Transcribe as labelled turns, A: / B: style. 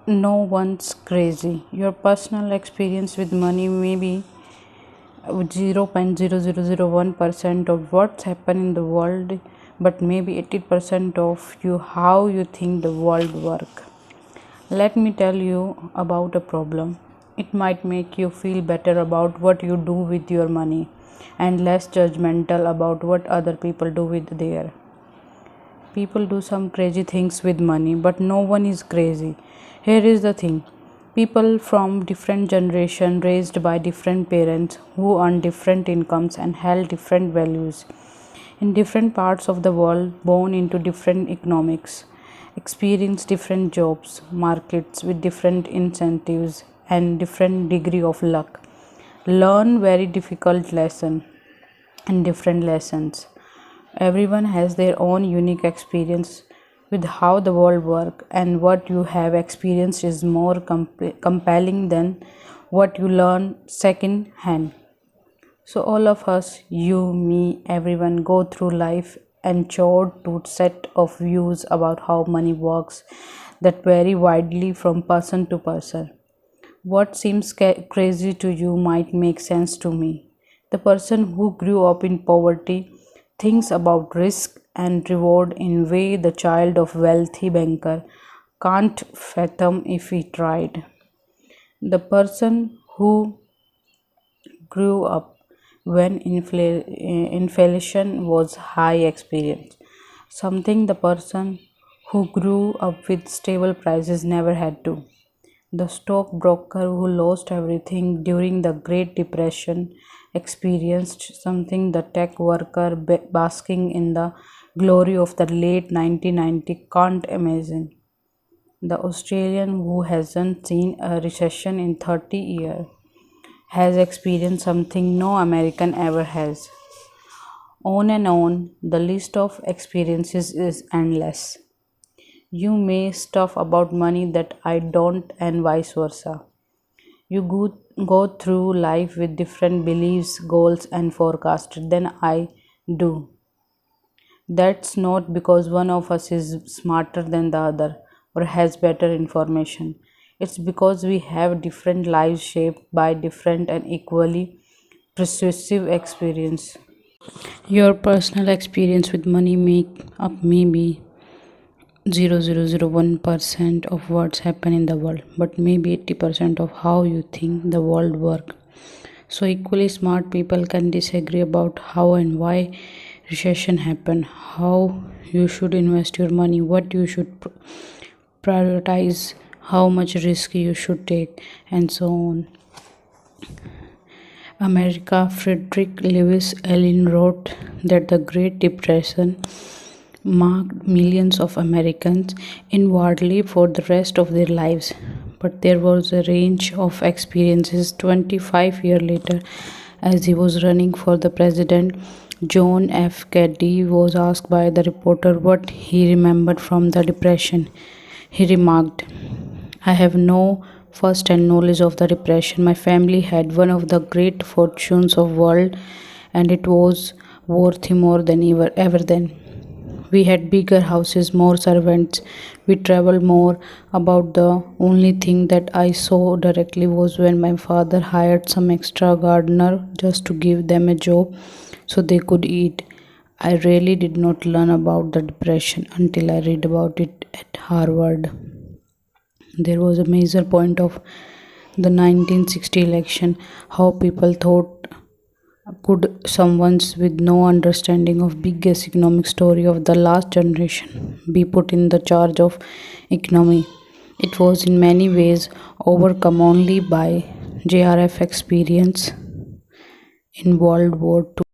A: No one's crazy. Your personal experience with money may be 0.0001% of what's happened in the world, but maybe 80% of you how you think the world work. Let me tell you about a problem. It might make you feel better about what you do with your money and less judgmental about what other people do with theirs. People do some crazy things with money, but no one is crazy. Here is the thing. People from different generations raised by different parents who earn different incomes and held different values in different parts of the world, born into different economics, experience different jobs, markets with different incentives and different degree of luck, learn very difficult lesson and different lessons. Everyone has their own unique experience with how the world works, and what you have experienced is more compelling than what you learn second hand. So, all of us, you, me, everyone, go through life ensured to set of views about how money works that vary widely from person to person. What seems crazy to you might make sense to me. The person who grew up in poverty thinks about risk and reward in way the child of wealthy banker can't fathom if he tried. The person who grew up when inflation was high experience something the person who grew up with stable prices never had to. The stockbroker who lost everything during the Great Depression experienced something the tech worker basking in the glory of the late 1990 can't imagine. The Australian who hasn't seen a recession in 30 years has experienced something no American ever has. On and on, the list of experiences is endless. You may stuff about money that I don't, and vice versa. You go through life with different beliefs, goals, and forecasts than I do. That's not because one of us is smarter than the other or has better information. It's because we have different lives shaped by different and equally persuasive experience. Your personal experience with money make up maybe 0.0001% of what's happen in the world, but maybe 80% of how you think the world works. So equally smart people can disagree about how and why recession happen, how you should invest your money, what you should prioritize, how much risk you should take, and so on. America Frederick Lewis Allen wrote that the Great Depression marked millions of Americans inwardly for the rest of their lives. But there was a range of experiences 25 years later as he was running for the president. John F. Kennedy was asked by the reporter what he remembered from the Depression. He remarked, I have no first-hand knowledge of the Depression. My family had one of the great fortunes of world, and it was worth more than ever then. We had bigger houses, more servants. We traveled more. About the only thing that I saw directly was when my father hired some extra gardener just to give them a job so they could eat. I really did not learn about the depression until I read about it at Harvard. There was a major point of the 1960 election how people thought could someone with no understanding of biggest economic story of the last generation be put in the charge of economy. It was in many ways overcome only by JRF experience in World War II.